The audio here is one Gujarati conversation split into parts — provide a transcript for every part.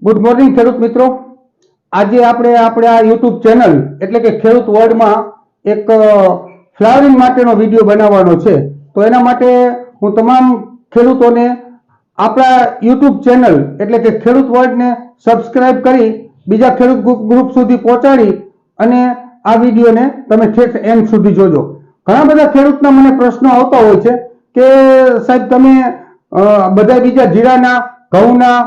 ગુડ મોર્નિંગ ખેડૂત મિત્રો। આજે આપણે આ યુટ્યુબ ચેનલ એટલે કે ખેડૂત વર્લ્ડમાં એક ફ્લાવરિંગ માટેનો વિડીયો બનાવવાનો છે। તો એના માટે હું તમામ ખેડૂતોને આપણા યુટ્યુબ ચેનલ એટલે કે ખેડૂત વર્લ્ડને સબસ્ક્રાઇબ કરી બીજા ખેડૂત ગ્રુપ સુધી પહોંચાડી અને આ વિડીયોને તમે ઠેઠ એન્ડ સુધી જોજો। ઘણા બધા ખેડૂતના મને પ્રશ્નો આવતા હોય છે કે સાહેબ તમે બધા બીજા જીરાના, ઘઉંના,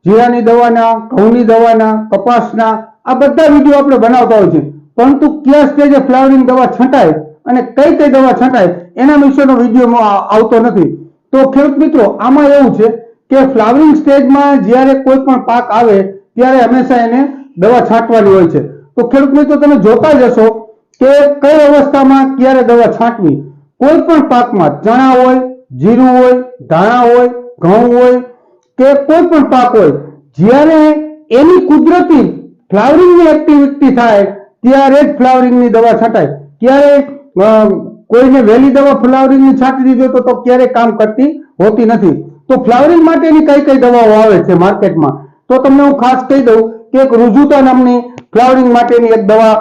જીરાની દવાના, ઘઉંની દવાના, કપાસના આ બધા વિડીયો આપણે બનાવતા હોય છે, પરંતુ કયા સ્ટેજે ફ્લાવરિંગ દવા છંટાય અને કઈ કઈ દવા છંટાય એના વિશેનો વિડીયો આવતો નથી। તો ખેડૂત મિત્રો આમાં એવું છે કે ફ્લાવરિંગ સ્ટેજમાં જ્યારે કોઈ પણ પાક આવે ત્યારે હંમેશા એને દવા છાંટવાની હોય છે। તો ખેડૂત મિત્રો તમે જોતા જ હશો કે કઈ અવસ્થામાં ક્યારે દવા છાંટવી। કોઈ પણ પાકમાં ચણા હોય, જીરું હોય, ધાણા હોય, ઘઉં હોય કે કોઈ પણ પાક હોય, જ્યારે એની કુદરતી ફ્લાવરિંગની એક્ટિવિટી થાય ત્યારે જ ફ્લાવરિંગની દવા છાંટાય। ત્યારે કોઈને વહેલી દવા ફ્લાવરિંગની છાંટી દીધો તો ક્યારે કામ કરતી હોતી નથી। તો ફ્લાવરિંગ માટેની કઈ કઈ દવાઓ આવે છે માર્કેટમાં, તો તમને હું ખાસ કહી દઉં કે એક રુજુતા નામની ફ્લાવરિંગ માટેની એક દવા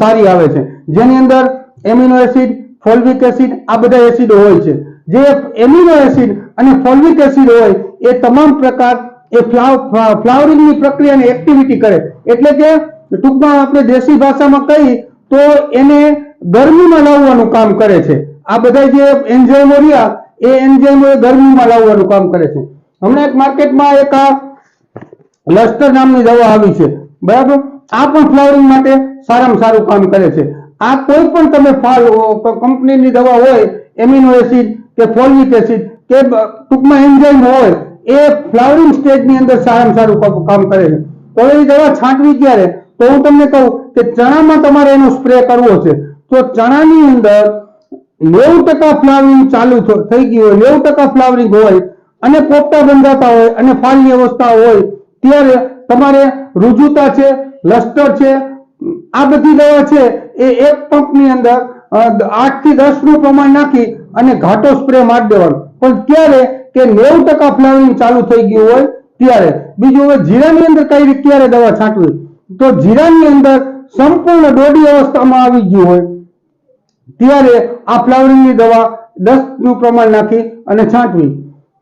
સારી આવે છે, જેની અંદર એમિનો એસિડ, ફોલ્વિક એસિડ આ બધા એસિડો હોય છે। જે એમિનો એસિડ અને ફોલ્વિક એસિડ હોય એ તમામ પ્રકાર એ ફ્લાવરિંગની પ્રક્રિયાને એક્ટિવિટી કરે, એટલે કે ટૂંકમાં આપણે દેશી ભાષામાં કહી તો એને ગરમીમાં લાવવાનું કામ કરે છે। આ બધા જે એન્ઝાઇમો રહ્યા એ એન્ઝાઇમો ગરમીમાં લાવવાનું કામ કરે છે। હમણાં એક માર્કેટમાં એક આ લસ્ટર નામની દવા આવી છે, બરાબર, આ પણ ફ્લાવરિંગ માટે સારામાં સારું કામ કરે છે। આ કોઈ પણ તમે કંપનીની દવા હોય, એમિનો એસિડ કે ફોલ્વિક એસિડ કે ટૂંકમાં એન્ઝાઇમ હોય એ ફ્લાવરિંગ સ્ટેજની અંદર સારામાં સારું કામ કરે છે। તો એ દવા છાંટવી ક્યારે, તો હું તમને કહું કે ચણામાં તમારે એનો સ્પ્રે કરવો છે તો ચણાની અંદર 90% ફ્લાવરિંગ ચાલુ થઈ ગયું હોય, 90% ફ્લાવરિંગ હોય અને પોપટા બંધાતા હોય અને ફાલની અવસ્થા હોય ત્યારે તમારે રુજુતા છે, લસ્ટર છે, આ બધી દવા છે એ એક પંપની અંદર 8 થી 10 નું પ્રમાણ નાખી અને ઘાટો સ્પ્રે મારી દેવાનો, પણ ક્યારે કે 90% ફ્લાવરિંગ ચાલુ થઈ ગયું હોય ત્યારે। બીજું હવે જીરાની અંદર કઈ રીતે ક્યારે દવા છાંટવી, તો જીરાની અંદર સંપૂર્ણ ડોડી અવસ્થામાં આવી ગયું હોય ત્યારે આ ફ્લાવરિંગની દવા 10 નું પ્રમાણ નાખી અને છાંટવી।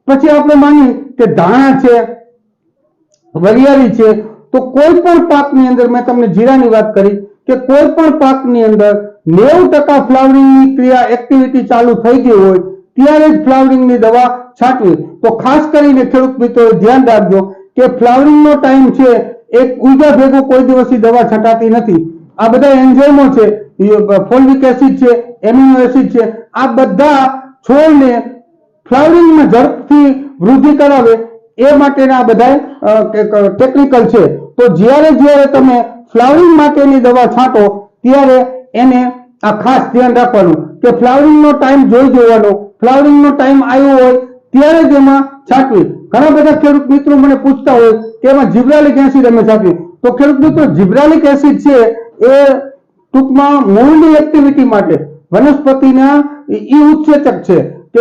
પછી આપણે માની કે ધાણા છે, વરિયાળી છે, તો કોઈ પણ પાકની અંદર મેં તમને જીરાની વાત કરી કે કોઈ પણ પાકની અંદર 90% ફ્લાવરિંગની ક્રિયા એક્ટિવિટી ચાલુ થઈ ગઈ હોય ત્યારે જ ફ્લાવરિંગની દવા છાંટવી। તો ખાસ કરીને ખેડૂત મિત્રો ધ્યાન રાખજો કે ફ્લાવરિંગનો ટાઈમ છે એક ઉઈગા ભેગો કોઈ દિવસની દવા છટાતી નથી। આ બધા એન્ઝાઇમો છે, ફોલ્વિક એસિડ છે, એમિનો એસિડ છે, આ બધા છોડને ફ્લાવરિંગમાં ઝડપથી વૃદ્ધિ કરાવે એ માટેના આ બધા ટેકનિકલ છે। તો જ્યારે તમે ફ્લાવરિંગ માટેની દવા છાંટો ત્યારે એને આ ખાસ ધ્યાન રાખવાનું કે ફ્લાવરિંગનો ટાઈમ જોઈ જોવાનો, ફ્લાવરિંગનો ટાઈમ આવ્યો હોય ત્યારે જ એમાં છાંટવી। ઘણા બધા ખેડૂત મિત્રો મને પૂછતા હોય કે એમાં જિબ્રાલિક એસિડ અમે છાંટવી, તો ખેડૂત મિત્રો જિબ્રાલિક એસિડ છે એ ટૂંકમાં મૂળની એક્ટિવિટી માટે વનસ્પતિના ઈ ઉત્સેચક છે કે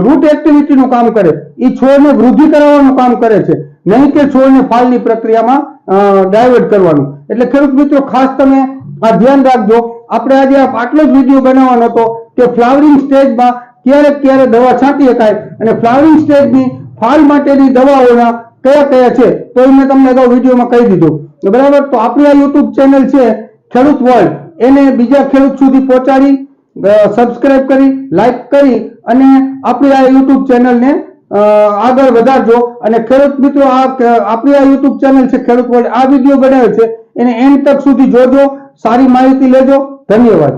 રૂટ એક્ટિવિટીનું કામ કરે, એ છોડને વૃદ્ધિ કરાવવાનું કામ કરે છે, નહીં કે છોડને ફાલની પ્રક્રિયામાં ડાયવર્ટ કરવાનું। એટલે ખેડૂત મિત્રો ખાસ તમે આ ધ્યાન રાખજો। આપણે આજે આટલો જ વિડીયો બનાવવાનો હતો કે ફ્લાવરિંગ સ્ટેજમાં ક્યારે દવા છાંટી શકાય અને ફ્લાવરિંગ સ્ટેજની ફાલ માટેની દવાઓના કયા કયા છે તો એ મેં તમને અગાઉ વિડીયોમાં કહી દીધું, બરાબર। તો આપણી આ યુટ્યુબ ચેનલ છે ખેડૂત વર્લ્ડ, એને બીજા ખેડૂત સુધી પહોંચાડી સબસ્ક્રાઇબ કરી, લાઈક કરી અને આપણી આ યુટ્યુબ ચેનલને આગળ વધારજો। અને ખેડૂત મિત્રો આપણી આ યુટ્યુબ ચેનલ છે ખેડૂત વર્લ્ડ, આ વિડીયો બનાવ્યો છે એને એન્ડ તક સુધી જોજો, સારી માહિતી લેજો। ધન્યવાદ।